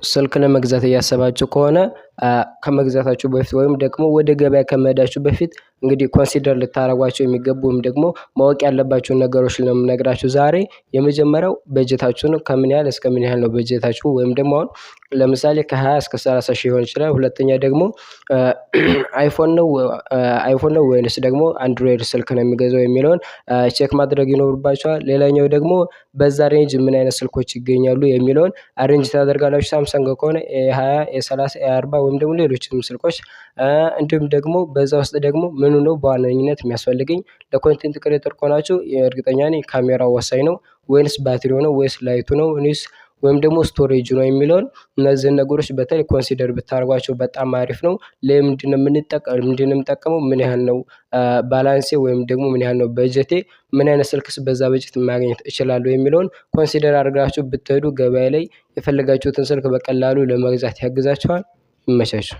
ስልክ ለመግዛት እያሰባችሁ ከሆነ ከመግዛታችሁ በፊት ወይም ደግሞ ወደ ገበያ ከመሄዳችሁ በፊት እንግዲህ ኮንሲደር ልታደርጓቸው የሚገቡ ወይም ደግሞ ማወቅ ያለባችሁን ነገሮች ነው የምነግራችሁ ዛሬ። የመጀመሪያው በጀታችሁን ከምን ያህል እስከ ምን ያህል ነው በጀታችሁ ወይም ደግሞ አሁን ለምሳሌ ከ20 እስከ 30 ሺህ ሊሆን ይችላል። ሁለተኛ ደግሞ አይፎን ነው ወይንስ ደግሞ አንድሮይድ ስልክ ነው የሚገዛው የሚለውን ቼክ ማድረግ ይኖርባችኋል። ሌላኛው ደግሞ በዛ ሬንጅ ምን አይነት ስልኮች ይገኛሉ የሚለውን አሬንጅ ታደርጋላችሁ። ሳምሰንግ ከሆነ ኤ20 ኤ30 ኤ40 ወይም ደግሞ ሌሎችንም ስልኮች እንዲሁም ደግሞ በዛ ውስጥ ደግሞ ምኑ ነው በዋነኝነት የሚያስፈልገኝ ለኮንቴንት ክሬተር ከሆናችሁ እርግጠኛ ነኝ ካሜራው ወሳኝ ነው ወይንስ ባትሪው ነው ወይስ ላይቱ ነው ወይም ደግሞ ስቶሬጁ ነው የሚለውን እነዚህን ነገሮች በተለይ ኮንሲደር ብታደርጓቸው በጣም አሪፍ ነው። ለምንድነው የምንጠቀመው ምን ያህል ነው ባላንሴ ወይም ደግሞ ምን ያህል ነው በጀቴ ምን አይነት ስልክስ በዛ በጀት ማግኘት እችላለሁ የሚለውን ኮንሲደር አድርጋችሁ ብትሄዱ ገበያ ላይ የፈለጋችሁትን ስልክ በቀላሉ ለመግዛት ያግዛችኋል። ይመቻችሁ።